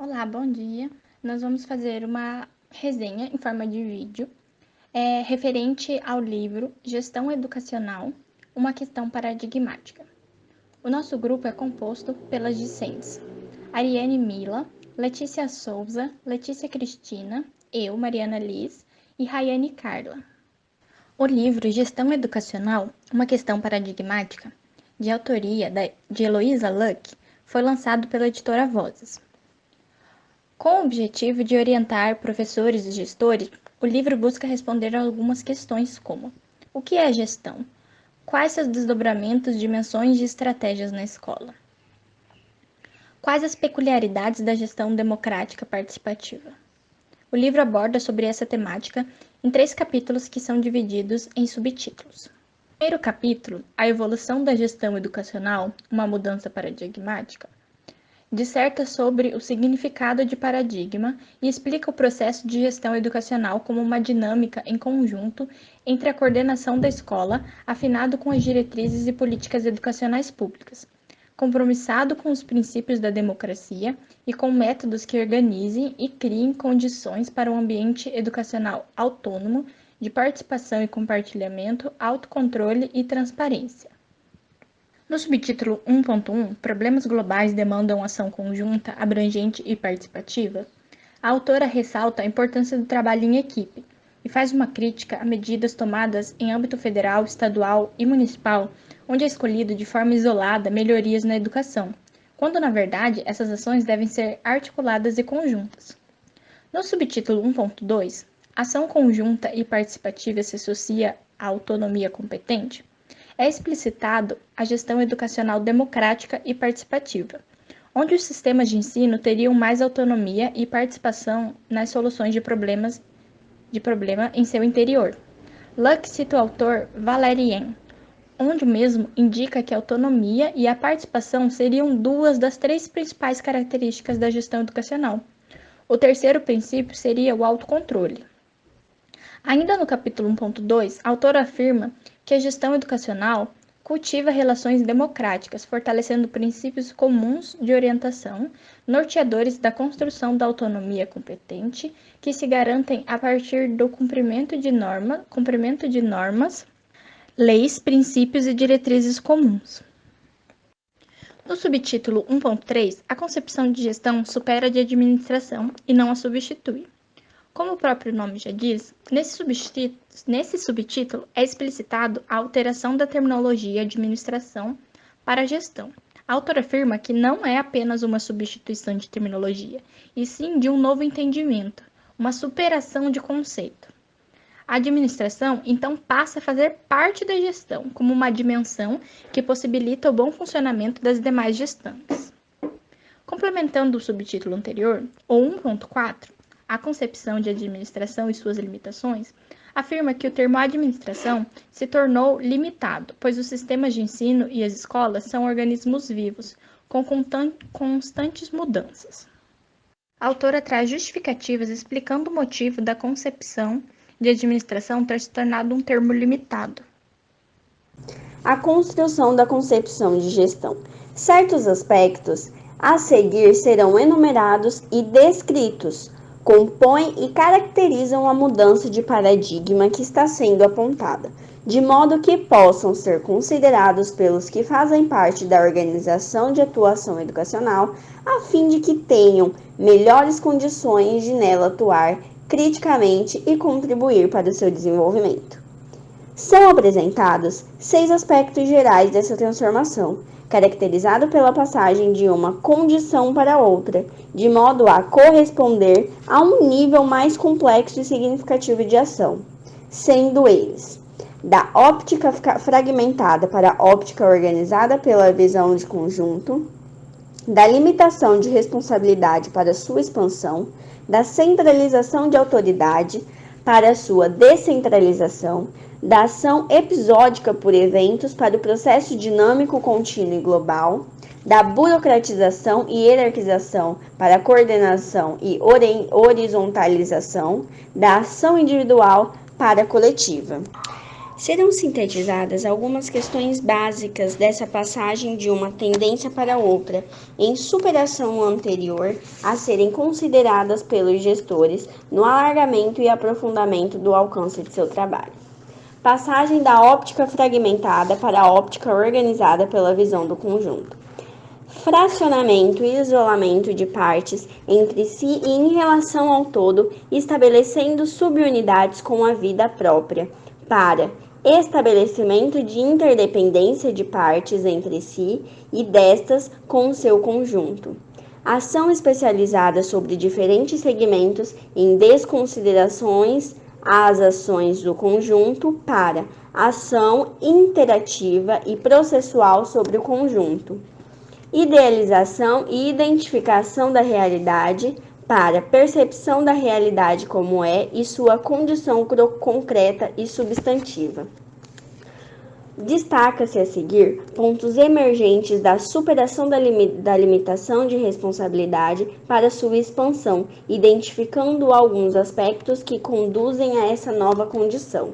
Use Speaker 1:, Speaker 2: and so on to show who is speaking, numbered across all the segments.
Speaker 1: Olá, bom dia. Nós vamos fazer uma resenha em forma de vídeo referente ao livro Gestão Educacional, uma questão paradigmática. O nosso grupo é composto pelas discentes Ariane Mila, Letícia Souza, Letícia Cristina, eu, Mariana Liz e Rayane Carla. O livro Gestão Educacional, uma questão paradigmática, de autoria de Heloísa Luck, foi lançado pela editora Vozes. Com o objetivo de orientar professores e gestores, o livro busca responder a algumas questões como: o que é gestão? Quais seus desdobramentos, dimensões e estratégias na escola? Quais as peculiaridades da gestão democrática participativa? O livro aborda sobre essa temática em 3 capítulos que são divididos em subtítulos. No primeiro capítulo, A Evolução da Gestão Educacional, uma mudança paradigmática, disserta sobre o significado de paradigma e explica o processo de gestão educacional como uma dinâmica em conjunto entre a coordenação da escola, afinado com as diretrizes e políticas educacionais públicas, compromissado com os princípios da democracia e com métodos que organizem e criem condições para um ambiente educacional autônomo, de participação e compartilhamento, autocontrole e transparência. No subtítulo 1.1, Problemas Globais demandam ação conjunta, abrangente e participativa, a autora ressalta a importância do trabalho em equipe e faz uma crítica a medidas tomadas em âmbito federal, estadual e municipal, onde é escolhido de forma isolada melhorias na educação, quando na verdade essas ações devem ser articuladas e conjuntas. No subtítulo 1.2, Ação conjunta e participativa se associa à autonomia competente, é explicitado a gestão educacional democrática e participativa, onde os sistemas de ensino teriam mais autonomia e participação nas soluções de problema em seu interior. Luck cita o autor Valérien, onde o mesmo indica que a autonomia e a participação seriam 2 das 3 principais características da gestão educacional. O terceiro princípio seria o autocontrole. Ainda no capítulo 1.2, a autora afirma que a gestão educacional cultiva relações democráticas, fortalecendo princípios comuns de orientação, norteadores da construção da autonomia competente, que se garantem a partir do cumprimento de normas, leis, princípios e diretrizes comuns. No subtítulo 1.3, a concepção de gestão supera a de administração e não a substitui. Como o próprio nome já diz, nesse subtítulo é explicitado a alteração da terminologia administração para gestão. A autora afirma que não é apenas uma substituição de terminologia, e sim de um novo entendimento, uma superação de conceito. A administração, então, passa a fazer parte da gestão, como uma dimensão que possibilita o bom funcionamento das demais gestões. Complementando o subtítulo anterior, o 1.4, a concepção de administração e suas limitações, afirma que o termo administração se tornou limitado, pois os sistemas de ensino e as escolas são organismos vivos, com constantes mudanças. A autora traz justificativas explicando o motivo da concepção de administração ter se tornado um termo limitado.
Speaker 2: A construção da concepção de gestão. Certos aspectos a seguir serão enumerados e descritos, compõem e caracterizam a mudança de paradigma que está sendo apontada, de modo que possam ser considerados pelos que fazem parte da organização de atuação educacional, a fim de que tenham melhores condições de nela atuar criticamente e contribuir para o seu desenvolvimento. São apresentados 6 aspectos gerais dessa transformação, caracterizado pela passagem de uma condição para outra, de modo a corresponder a um nível mais complexo e significativo de ação, sendo eles: da óptica fragmentada para a óptica organizada pela visão de conjunto, da limitação de responsabilidade para sua expansão, da centralização de autoridade para sua descentralização, da ação episódica por eventos para o processo dinâmico, contínuo e global, da burocratização e hierarquização para a coordenação e horizontalização, da ação individual para a coletiva. Serão sintetizadas algumas questões básicas dessa passagem de uma tendência para outra, em superação anterior, a serem consideradas pelos gestores no alargamento e aprofundamento do alcance de seu trabalho. Passagem da óptica fragmentada para a óptica organizada pela visão do conjunto. Fracionamento e isolamento de partes entre si e em relação ao todo, estabelecendo subunidades com a vida própria, para estabelecimento de interdependência de partes entre si e destas com o seu conjunto. Ação especializada sobre diferentes segmentos em desconsiderações às ações do conjunto para ação interativa e processual sobre o conjunto. Idealização e identificação da realidade para percepção da realidade como é e sua condição concreta e substantiva. Destaca-se a seguir pontos emergentes da superação da limitação de responsabilidade para sua expansão, identificando alguns aspectos que conduzem a essa nova condição.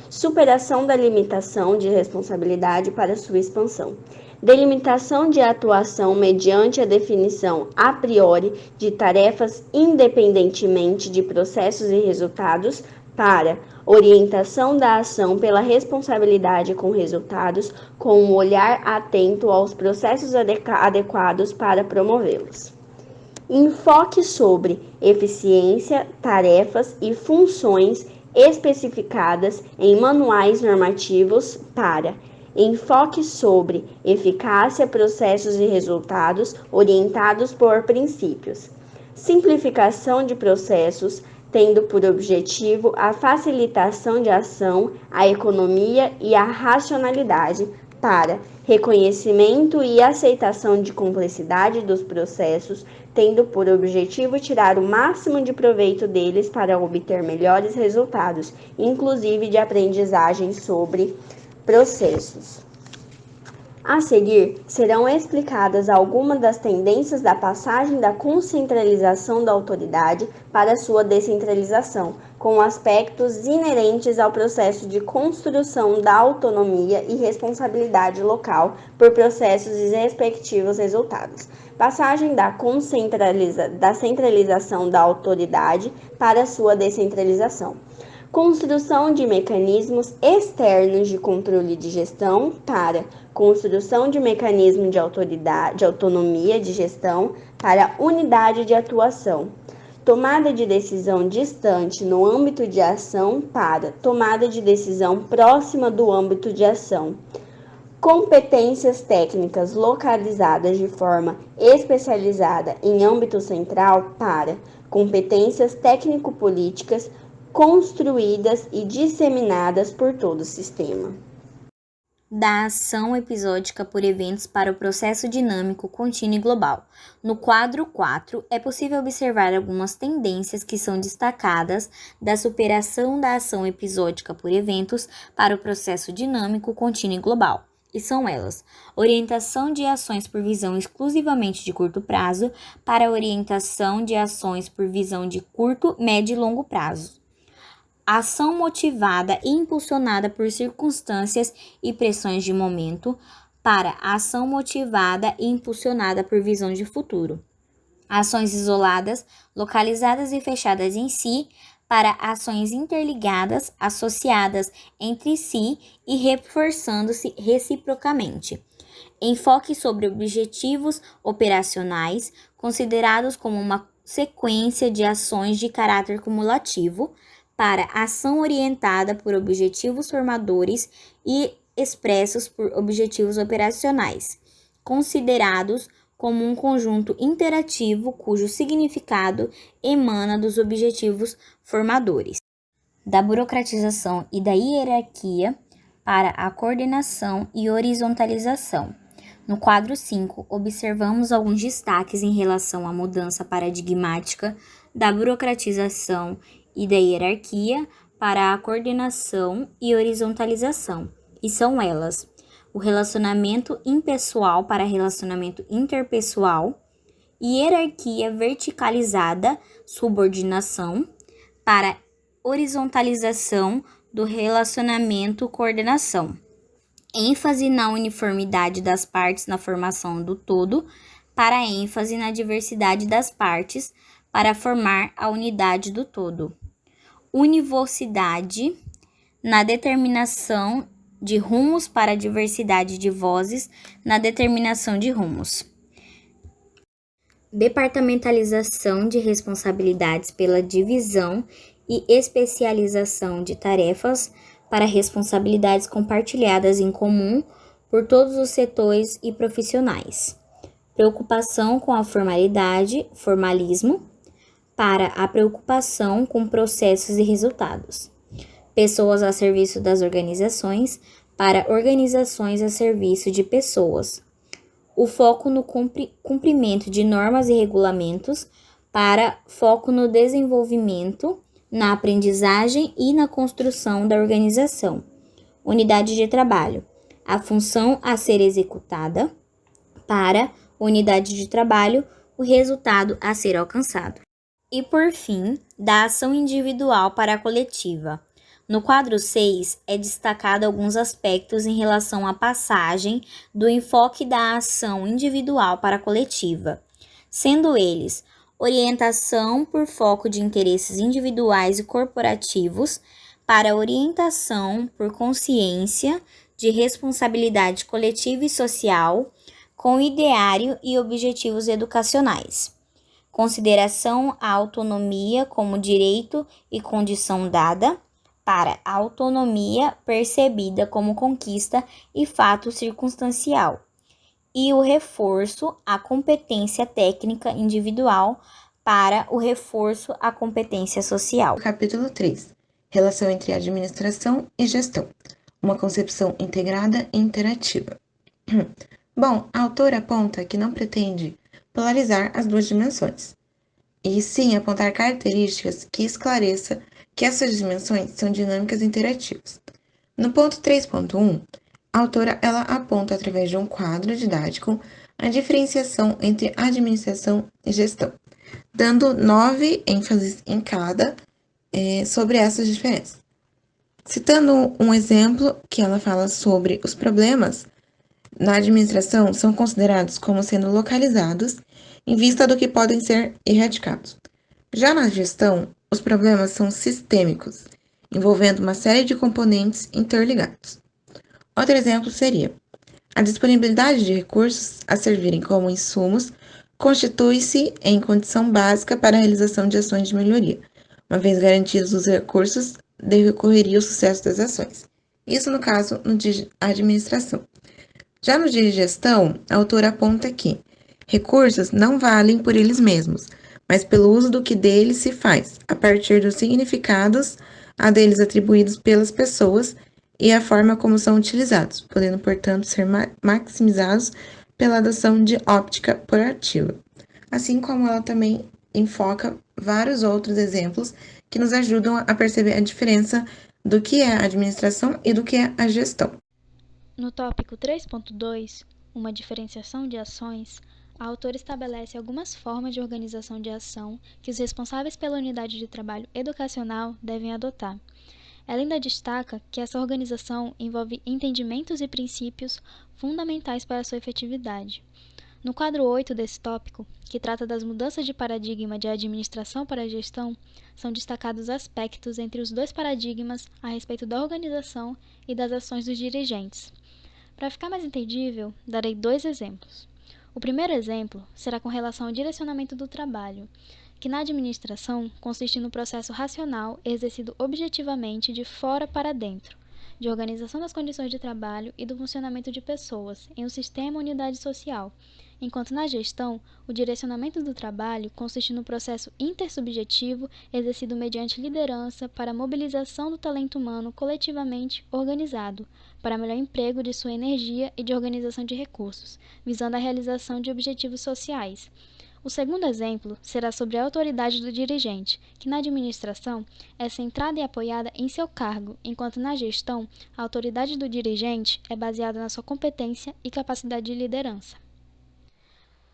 Speaker 2: Superação da limitação de responsabilidade para sua expansão. Delimitação de atuação mediante a definição a priori de tarefas independentemente de processos e resultados para orientação da ação pela responsabilidade com resultados, com um olhar atento aos processos adequados para promovê-los. Enfoque sobre eficiência, tarefas e funções especificadas em manuais normativos para enfoque sobre eficácia, processos e resultados orientados por princípios. Simplificação de processos, tendo por objetivo a facilitação de ação, a economia e a racionalidade para reconhecimento e aceitação de complexidade dos processos, tendo por objetivo tirar o máximo de proveito deles para obter melhores resultados, inclusive de aprendizagem sobre processos. A seguir, serão explicadas algumas das tendências da passagem da concentralização da autoridade para sua descentralização, com aspectos inerentes ao processo de construção da autonomia e responsabilidade local por processos e respectivos resultados. Passagem da centralização da autoridade para sua descentralização. Construção de mecanismos externos de controle de gestão para construção de mecanismo de autonomia de gestão para unidade de atuação. Tomada de decisão distante no âmbito de ação para tomada de decisão próxima do âmbito de ação. Competências técnicas localizadas de forma especializada em âmbito central para competências técnico-políticas construídas e disseminadas por todo o sistema.
Speaker 3: Da ação episódica por eventos para o processo dinâmico contínuo e global. No quadro 4, é possível observar algumas tendências que são destacadas da superação da ação episódica por eventos para o processo dinâmico contínuo e global. E são elas: orientação de ações por visão exclusivamente de curto prazo para orientação de ações por visão de curto, médio e longo prazo. Ação motivada e impulsionada por circunstâncias e pressões de momento para ação motivada e impulsionada por visão de futuro. Ações isoladas, localizadas e fechadas em si para ações interligadas, associadas entre si e reforçando-se reciprocamente. Enfoque sobre objetivos operacionais, considerados como uma sequência de ações de caráter cumulativo, para ação orientada por objetivos formadores e expressos por objetivos operacionais, considerados como um conjunto interativo cujo significado emana dos objetivos formadores. Da burocratização e da hierarquia para a coordenação e horizontalização. No quadro 5, observamos alguns destaques em relação à mudança paradigmática da burocratização e da hierarquia para a coordenação e horizontalização, e são elas: o relacionamento impessoal para relacionamento interpessoal, hierarquia verticalizada, subordinação, para horizontalização do relacionamento-coordenação. ênfase na uniformidade das partes na formação do todo, para ênfase na diversidade das partes, para formar a unidade do todo. Univocidade na determinação de rumos para a diversidade de vozes na determinação de rumos. Departamentalização de responsabilidades pela divisão e especialização de tarefas para responsabilidades compartilhadas em comum por todos os setores e profissionais. Preocupação com a formalidade, formalismo, para a preocupação com processos e resultados. Pessoas a serviço das organizações, para organizações a serviço de pessoas. O foco no cumprimento de normas e regulamentos, para foco no desenvolvimento, na aprendizagem e na construção da organização. Unidade de trabalho. A função a ser executada, para unidade de trabalho, o resultado a ser alcançado. E, por fim, da ação individual para a coletiva. No quadro 6, é destacado alguns aspectos em relação à passagem do enfoque da ação individual para a coletiva, sendo eles orientação por foco de interesses individuais e corporativos para orientação por consciência de responsabilidade coletiva e social com ideário e objetivos educacionais. Consideração à autonomia como direito e condição dada, para a autonomia percebida como conquista e fato circunstancial, e o reforço à competência técnica individual para o reforço à competência social.
Speaker 4: Capítulo 3. Relação entre administração e gestão. Uma concepção integrada e interativa. Bom, a autora aponta que não pretende polarizar as duas dimensões, e sim apontar características que esclareça que essas dimensões são dinâmicas e interativas. No ponto 3.1, a autora ela aponta através de um quadro didático a diferenciação entre administração e gestão, dando 9 ênfases em cada sobre essas diferenças. Citando um exemplo que ela fala sobre os problemas na administração são considerados como sendo localizados em vista do que podem ser erradicados. Já na gestão, os problemas são sistêmicos, envolvendo uma série de componentes interligados. Outro exemplo seria: a disponibilidade de recursos a servirem como insumos constitui-se em condição básica para a realização de ações de melhoria. Uma vez garantidos os recursos, decorreria o sucesso das ações. Isso no caso de administração. Já no de gestão, a autora aponta que recursos não valem por eles mesmos, mas pelo uso do que deles se faz, a partir dos significados a deles atribuídos pelas pessoas e a forma como são utilizados, podendo, portanto, ser maximizados pela adoção de óptica proativa. Assim como ela também enfoca vários outros exemplos que nos ajudam a perceber a diferença do que é a administração e do que é a gestão.
Speaker 1: No tópico 3.2, uma diferenciação de ações, a autora estabelece algumas formas de organização de ação que os responsáveis pela unidade de trabalho educacional devem adotar. Ela ainda destaca que essa organização envolve entendimentos e princípios fundamentais para sua efetividade. No quadro 8 desse tópico, que trata das mudanças de paradigma de administração para a gestão, são destacados aspectos entre os dois paradigmas a respeito da organização e das ações dos dirigentes. Para ficar mais entendível, darei 2 exemplos. O primeiro exemplo será com relação ao direcionamento do trabalho, que na administração consiste no processo racional exercido objetivamente de fora para dentro, de organização das condições de trabalho e do funcionamento de pessoas em um sistema ou unidade social, enquanto na gestão, o direcionamento do trabalho consiste no processo intersubjetivo exercido mediante liderança para a mobilização do talento humano coletivamente organizado, para melhor emprego de sua energia e de organização de recursos, visando a realização de objetivos sociais. O segundo exemplo será sobre a autoridade do dirigente, que na administração é centrada e apoiada em seu cargo, enquanto na gestão, a autoridade do dirigente é baseada na sua competência e capacidade de liderança.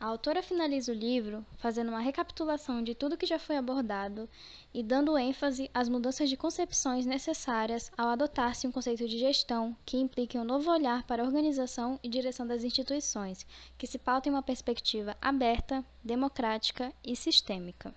Speaker 5: A autora finaliza o livro fazendo uma recapitulação de tudo que já foi abordado e dando ênfase às mudanças de concepções necessárias ao adotar-se um conceito de gestão que implique um novo olhar para a organização e direção das instituições, que se pauta em uma perspectiva aberta, democrática e sistêmica.